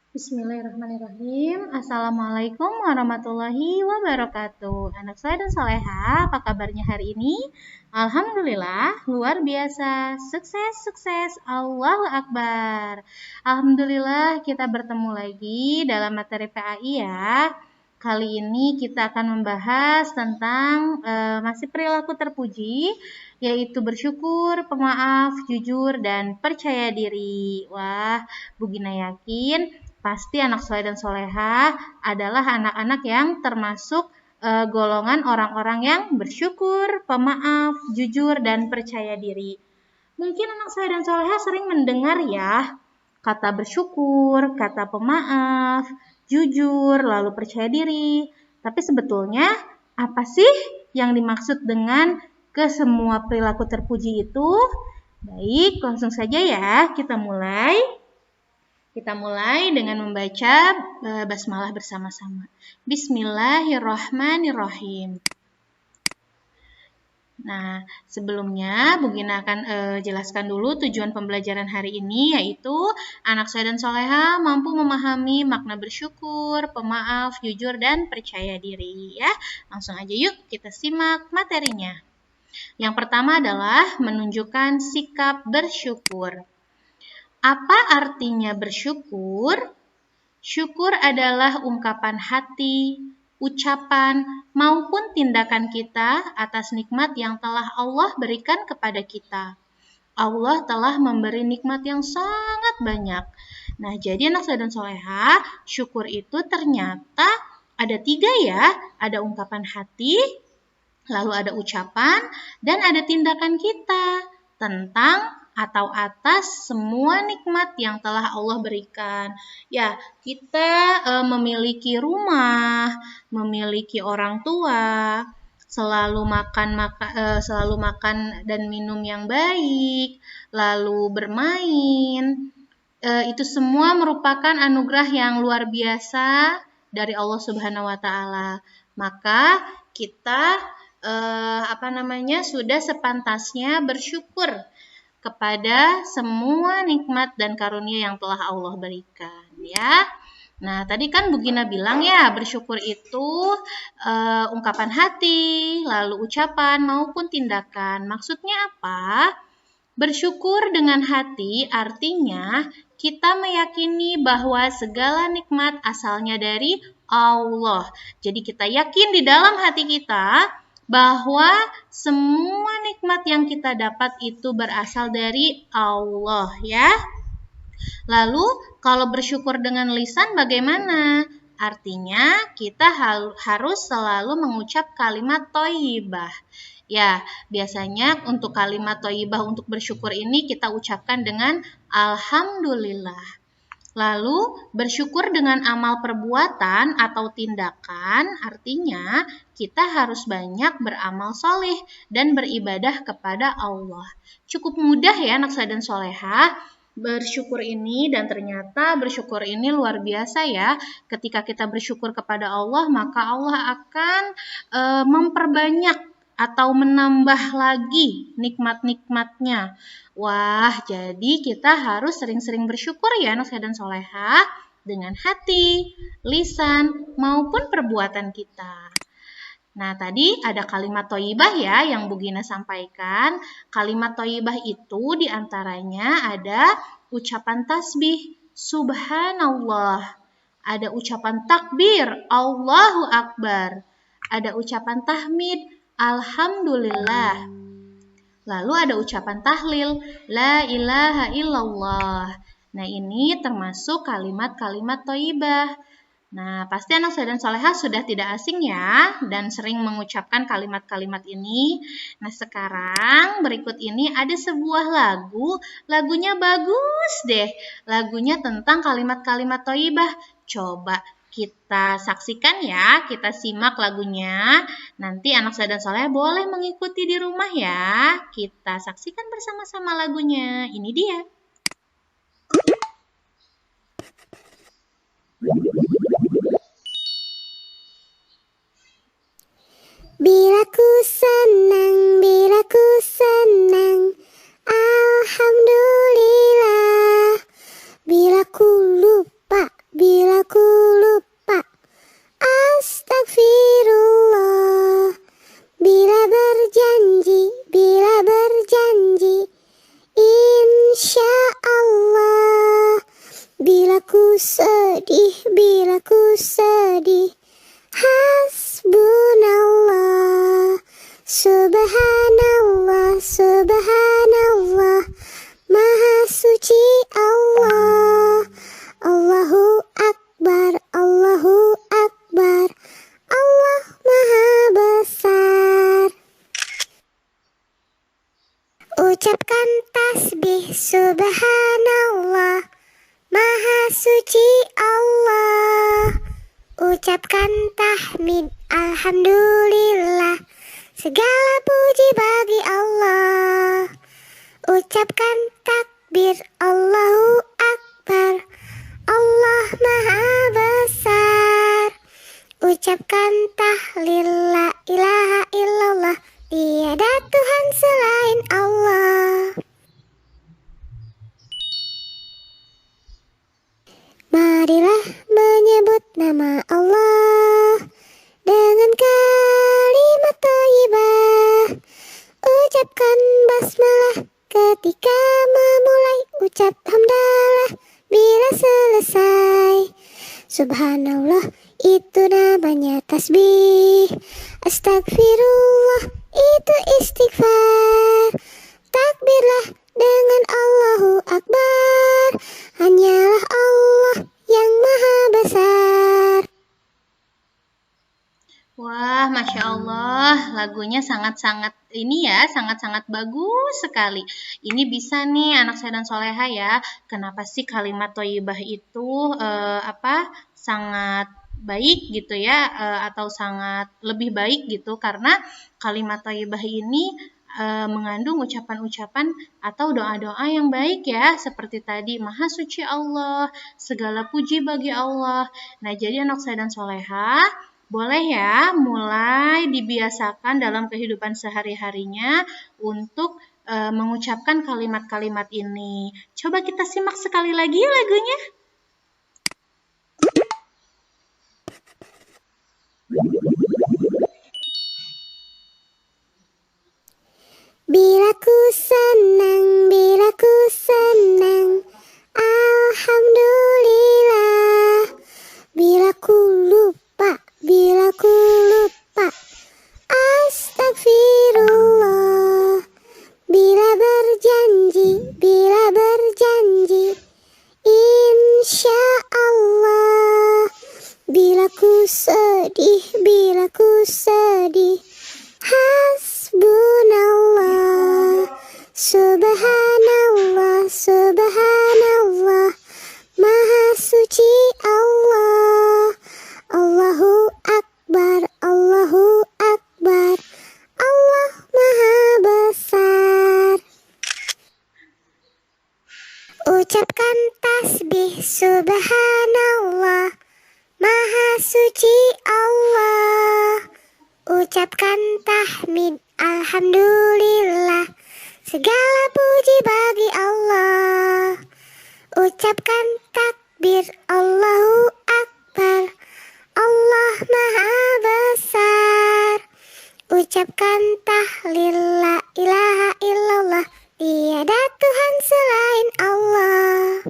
Bismillahirrahmanirrahim. Assalamualaikum warahmatullahi wabarakatuh. Anak saya dan soleha, apa kabarnya hari ini? Alhamdulillah, luar biasa. Sukses, sukses. Allahu Akbar. Alhamdulillah kita bertemu lagi dalam materi PAI ya. Kali ini kita akan membahas tentang masih perilaku terpuji, yaitu bersyukur, pemaaf, jujur, dan percaya diri. Wah, Bu Gina yakin pasti anak soleh dan soleha adalah anak-anak yang termasuk golongan orang-orang yang bersyukur, pemaaf, jujur, dan percaya diri. Mungkin anak soleh dan soleha sering mendengar ya kata bersyukur, kata pemaaf, jujur, lalu percaya diri. Tapi sebetulnya apa sih yang dimaksud dengan kesemua perilaku terpuji itu? Baik, langsung saja ya kita mulai. Kita mulai dengan membaca basmalah bersama-sama. Bismillahirrahmanirrahim. Nah, sebelumnya Bu Gina akan jelaskan dulu tujuan pembelajaran hari ini, yaitu anak soleh dan soleha mampu memahami makna bersyukur, pemaaf, jujur, dan percaya diri. Ya, langsung aja yuk kita simak materinya. Yang pertama adalah menunjukkan sikap bersyukur. Apa artinya bersyukur? Syukur adalah ungkapan hati, ucapan, maupun tindakan kita atas nikmat yang telah Allah berikan kepada kita. Allah telah memberi nikmat yang sangat banyak. Nah, jadi anak soleh dan soleha, syukur itu ternyata ada 3 ya. Ada ungkapan hati, lalu ada ucapan, dan ada tindakan kita tentang atau atas semua nikmat yang telah Allah berikan. Ya, kita memiliki rumah, memiliki orang tua, selalu makan dan minum yang baik, lalu bermain. Itu semua merupakan anugerah yang luar biasa dari Allah Subhanahu wa taala. Maka kita sudah sepantasnya bersyukur kepada semua nikmat dan karunia yang telah Allah berikan ya. Nah, tadi kan Bu Gina bilang ya, bersyukur itu ungkapan hati, lalu ucapan maupun tindakan. Maksudnya apa? Bersyukur dengan hati artinya kita meyakini bahwa segala nikmat asalnya dari Allah. Jadi kita yakin di dalam hati kita bahwa semua nikmat yang kita dapat itu berasal dari Allah ya. Lalu kalau bersyukur dengan lisan bagaimana? Artinya kita harus selalu mengucap kalimat thayyibah. Ya, biasanya untuk kalimat thayyibah untuk bersyukur ini kita ucapkan dengan alhamdulillah. Lalu bersyukur dengan amal perbuatan atau tindakan artinya kita harus banyak beramal soleh dan beribadah kepada Allah. Cukup mudah ya anak soleh dan soleha bersyukur ini, dan ternyata bersyukur ini luar biasa ya. Ketika kita bersyukur kepada Allah, maka Allah akan memperbanyak atau menambah lagi nikmat-nikmatnya. Wah, jadi kita harus sering-sering bersyukur ya anak soleh dan soleha dengan hati, lisan, maupun perbuatan kita. Nah, tadi ada kalimat thayyibah ya yang Bu Gina sampaikan. Kalimat thayyibah itu diantaranya ada ucapan tasbih, subhanallah. Ada ucapan takbir, Allahu Akbar. Ada ucapan tahmid, alhamdulillah. Lalu ada ucapan tahlil, la ilaha illallah. Nah, ini termasuk kalimat-kalimat thayyibah. Nah, pasti anak soleh dan soleha sudah tidak asing ya dan sering mengucapkan kalimat-kalimat ini. Nah, sekarang berikut ini ada sebuah lagu. Lagunya bagus deh. Lagunya tentang kalimat-kalimat thayyibah. Coba kita saksikan ya, kita simak lagunya. Nanti anak soleh dan soleha boleh mengikuti di rumah ya. Kita saksikan bersama-sama lagunya. Ini dia. Bila ku senang, alhamdulillah. Bila ku lupa, Subhanallah, subhanallah, Maha suci Allah. Allahu Akbar, Allahu Akbar, Allah Maha besar. Ucapkan tasbih subhanallah, Maha suci Allah. Ucapkan tahmid alhamdulillah, segala puji bagi Allah. Ucapkan takbir Allahu Akbar, Allah Maha besar. Ucapkan tahlil la ilaha illallah, tiada Tuhan selain Allah. Marilah menyebut nama Allah dengan kalimat thayyibah. Ucapkan basmalah ketika memulai, ucap hamdalah bila selesai. Subhanallah, itu namanya tasbih. Astagfirullah, itu istighfar. Takbirlah dengan Allahu Akbar, hanyalah Allah yang Maha besar. Wah, Masya Allah, lagunya sangat-sangat sangat-sangat bagus sekali. Ini bisa nih anak saya dan soleha ya. Kenapa sih kalimat thayyibah itu sangat baik gitu ya, atau sangat lebih baik gitu, karena kalimat thayyibah ini mengandung ucapan-ucapan atau doa-doa yang baik ya, seperti tadi Maha Suci Allah, segala puji bagi Allah. Nah, jadi anak saya dan soleha boleh ya mulai dibiasakan dalam kehidupan sehari-harinya untuk mengucapkan kalimat-kalimat ini. Coba kita simak sekali lagi lagunya. Bila ku senang, alhamdulillah. Bila ku lupa, astagfirullah. Bila berjanji, insya Allah. Bila ku sedih, hasbunallah. Subhanallah, subhanallah, Maha suci Allah. Allahu Akbar, Allahu Akbar, Allah Maha besar. Ucapkan tasbih subhanallah, Maha suci Allah. Ucapkan tahmid alhamdulillah, segala puji bagi Allah. Ucapkan takbir Allahu Akbar, Allah Maha besar. Ucapkan tahlil la ilaha illallah, tiada Tuhan selain Allah.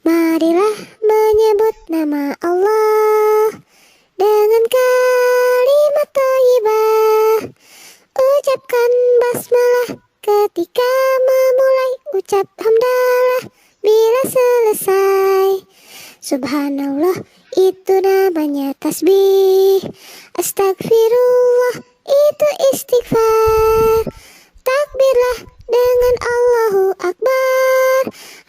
Marilah menyebut nama Allah dengan kalimat thayyibah. Ucapkan basmalah ketika memulai, ucap hamdalah bila selesai. Subhanallah, itu namanya tasbih. Astagfirullah, itu istighfar. Takbirlah dengan Allahu Akbar,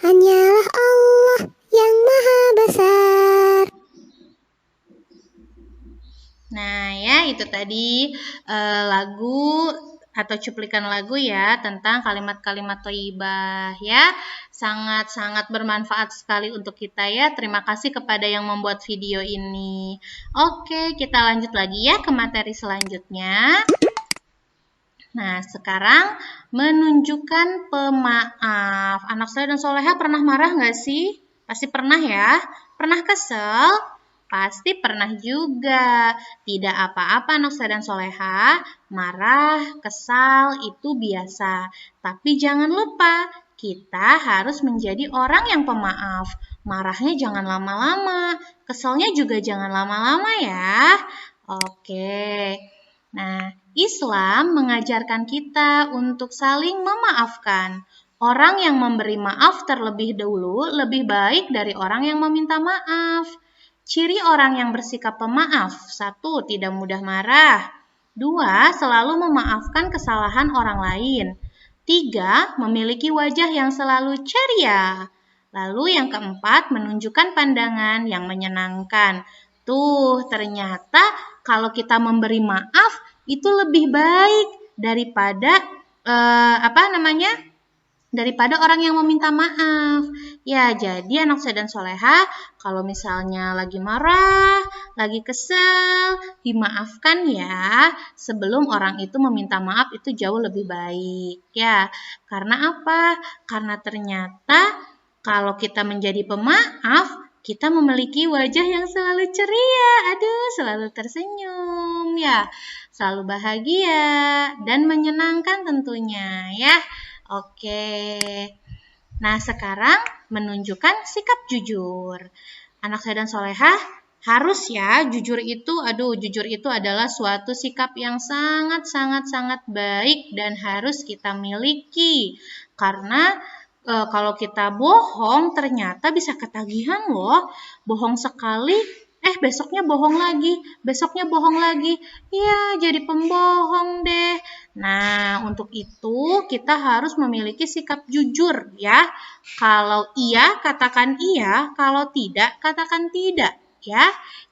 hanyalah Allah yang Maha besar. Nah ya, itu tadi lagu atau cuplikan lagu ya tentang kalimat-kalimat thayyibah ya. Sangat-sangat bermanfaat sekali untuk kita ya. Terima kasih kepada yang membuat video ini. Oke, kita lanjut lagi ya ke materi selanjutnya. Nah, sekarang menunjukkan pemaaf. Anak saya dan soleha pernah marah nggak sih? Pasti pernah ya. Pernah kesel? Pasti pernah juga. Tidak apa-apa anak saya dan soleha. Marah, kesal itu biasa. Tapi jangan lupa kita harus menjadi orang yang pemaaf. Marahnya jangan lama-lama, keselnya juga jangan lama-lama ya. Oke. Nah, Islam mengajarkan kita untuk saling memaafkan. Orang yang memberi maaf terlebih dahulu lebih baik dari orang yang meminta maaf. Ciri orang yang bersikap pemaaf: 1. Tidak mudah marah. 2. Selalu memaafkan kesalahan orang lain. 3. Memiliki wajah yang selalu ceria. Lalu yang keempat, menunjukkan pandangan yang menyenangkan. Tuh, ternyata kalau kita memberi maaf itu lebih baik daripada daripada orang yang meminta maaf. Ya, jadi anak soleh dan soleha, kalau misalnya lagi marah, lagi kesel, dimaafkan ya. Sebelum orang itu meminta maaf itu jauh lebih baik ya. Karena apa? Karena ternyata kalau kita menjadi pemaaf, kita memiliki wajah yang selalu ceria, selalu tersenyum ya, selalu bahagia dan menyenangkan tentunya ya. Oke. Nah, sekarang menunjukkan sikap jujur. Anak soleh dan solehah harus ya, jujur itu adalah suatu sikap yang sangat baik dan harus kita miliki. Karena kalau kita bohong ternyata bisa ketagihan loh. Bohong sekali, besoknya bohong lagi. Ya, jadi pembohong deh. Nah, untuk itu kita harus memiliki sikap jujur ya. Kalau iya, katakan iya. Kalau tidak, katakan tidak ya.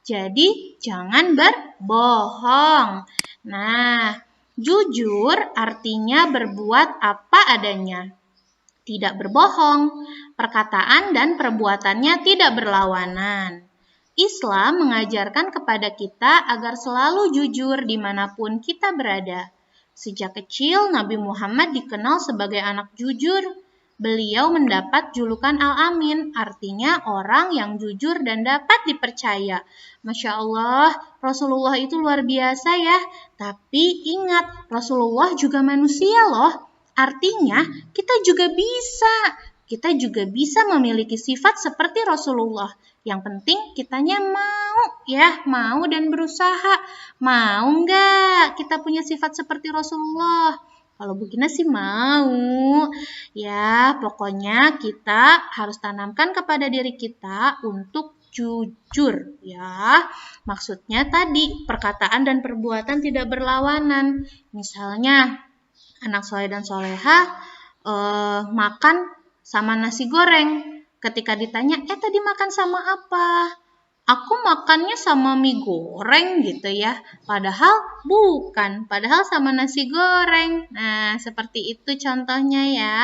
Jadi, jangan berbohong. Nah, jujur artinya berbuat apa adanya. Tidak berbohong, perkataan dan perbuatannya tidak berlawanan. Islam mengajarkan kepada kita agar selalu jujur dimanapun kita berada. Sejak kecil, Nabi Muhammad dikenal sebagai anak jujur. Beliau mendapat julukan Al-Amin, artinya orang yang jujur dan dapat dipercaya. Masya Allah, Rasulullah itu luar biasa ya. Tapi ingat, Rasulullah juga manusia loh. Artinya, kita juga bisa memiliki sifat seperti Rasulullah. Yang penting kitanya mau dan berusaha. Mau nggak kita punya sifat seperti Rasulullah? Kalau begini sih mau. Ya, pokoknya kita harus tanamkan kepada diri kita untuk jujur ya. Maksudnya tadi perkataan dan perbuatan tidak berlawanan. Misalnya anak soleh dan soleha makan sama nasi goreng. Ketika ditanya, tadi makan sama apa? Aku makannya sama mie goreng gitu ya. Padahal bukan, padahal sama nasi goreng. Nah, seperti itu contohnya ya.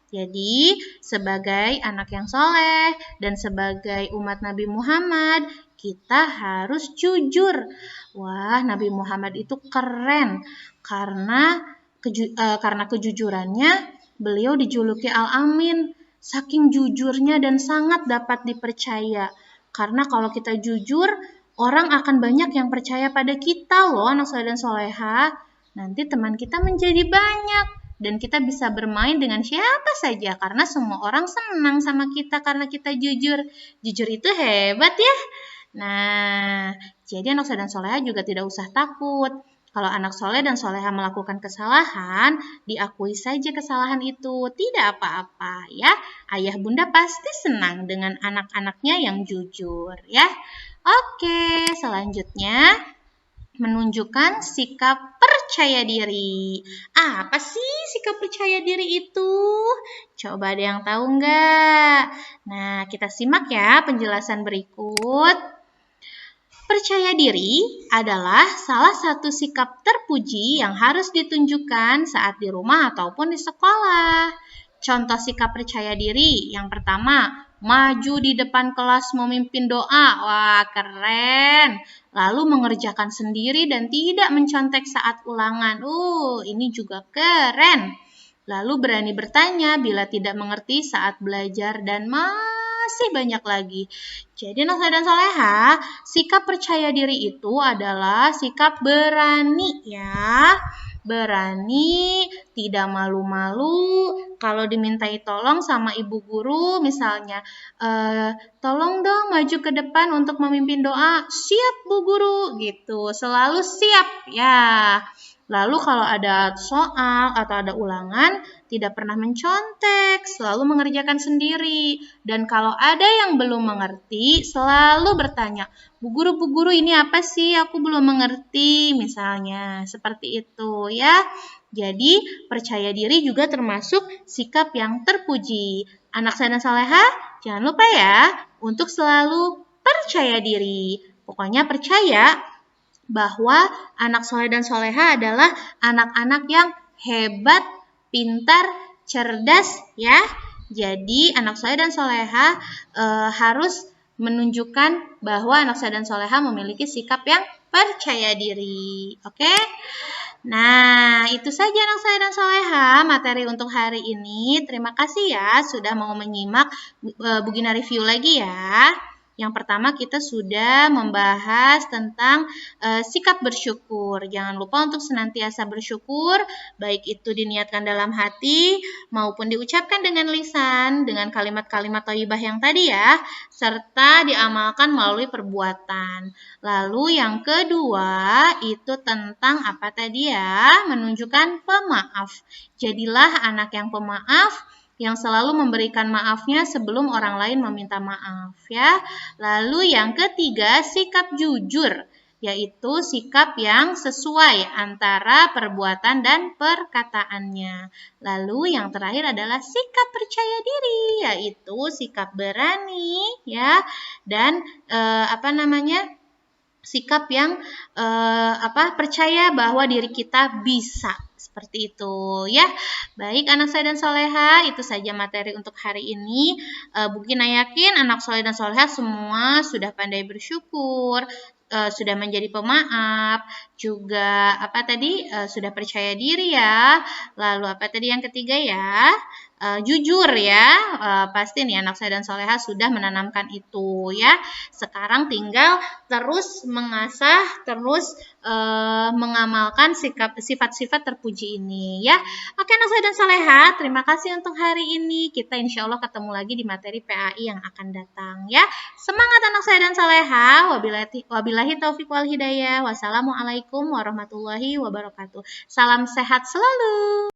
Jadi, sebagai anak yang soleh dan sebagai umat Nabi Muhammad, kita harus jujur. Wah, Nabi Muhammad itu keren karena kejujurannya beliau dijuluki Al-Amin. Saking jujurnya dan sangat dapat dipercaya. Karena kalau kita jujur, orang akan banyak yang percaya pada kita loh, anak soleh dan soleha. Nanti teman kita menjadi banyak. Dan kita bisa bermain dengan siapa saja. Karena semua orang senang sama kita karena kita jujur. Jujur itu hebat ya. Nah, jadi anak soleh dan soleha juga tidak usah takut. Kalau anak soleh dan soleha melakukan kesalahan, diakui saja kesalahan itu. Tidak apa-apa ya. Ayah bunda pasti senang dengan anak-anaknya yang jujur ya. Oke, selanjutnya menunjukkan sikap percaya diri. Apa sih sikap percaya diri itu? Coba ada yang tahu nggak? Nah, kita simak ya penjelasan berikut. Percaya diri adalah salah satu sikap terpuji yang harus ditunjukkan saat di rumah ataupun di sekolah. Contoh sikap percaya diri, yang pertama, maju di depan kelas memimpin doa. Wah, keren. Lalu mengerjakan sendiri dan tidak mencontek saat ulangan. Ini juga keren. Lalu berani bertanya bila tidak mengerti saat belajar dan masih banyak lagi. Jadi anak soleh dan soleha, sikap percaya diri itu adalah sikap berani ya. berani, tidak malu-malu. Kalau dimintai tolong sama ibu guru, misalnya, tolong dong maju ke depan untuk memimpin doa. Siap Bu Guru, gitu. Selalu siap, ya. Lalu kalau ada soal atau ada ulangan, tidak pernah mencontek, selalu mengerjakan sendiri. Dan kalau ada yang belum mengerti, selalu bertanya, Bu Guru, ini apa sih? Aku belum mengerti, misalnya. Seperti itu, ya. Jadi, percaya diri juga termasuk sikap yang terpuji. Anak saya dan Saleha, jangan lupa ya, untuk selalu percaya diri. Pokoknya percaya bahwa anak soleh dan soleha adalah anak-anak yang hebat, pintar, cerdas, ya. Jadi anak soleh dan soleha harus menunjukkan bahwa anak soleh dan soleha memiliki sikap yang percaya diri. Oke? Nah, itu saja anak soleh dan soleha materi untuk hari ini. Terima kasih ya sudah mau menyimak Bu Gina review lagi ya. Yang pertama kita sudah membahas tentang sikap bersyukur. Jangan lupa untuk senantiasa bersyukur, baik itu diniatkan dalam hati maupun diucapkan dengan lisan, dengan kalimat-kalimat thayyibah yang tadi ya, serta diamalkan melalui perbuatan. Lalu yang kedua itu tentang apa tadi ya? Menunjukkan pemaaf. Jadilah anak yang pemaaf, yang selalu memberikan maafnya sebelum orang lain meminta maaf ya. Lalu yang ketiga, sikap jujur, yaitu sikap yang sesuai antara perbuatan dan perkataannya. Lalu yang terakhir adalah sikap percaya diri, yaitu sikap berani ya, dan sikap yang percaya bahwa diri kita bisa. Seperti itu ya. Baik anak soleh dan soleha, itu saja materi untuk hari ini. Bu Gina yakin anak soleh dan soleha semua sudah pandai bersyukur, sudah menjadi pemaaf, juga sudah percaya diri ya. Lalu apa tadi yang ketiga ya? Jujur ya. Pasti nih anak soleh dan soleha sudah menanamkan itu ya. Sekarang tinggal terus mengasah, terus mengamalkan sifat-sifat terpuji ini ya. Oke anak soleh dan soleha, terima kasih untuk hari ini. Kita insya Allah ketemu lagi di materi PAI yang akan datang ya. Semangat anak soleh dan soleha. Wabillahi taufiq wal hidayah. Wassalamualaikum warahmatullahi wabarakatuh. Salam sehat selalu.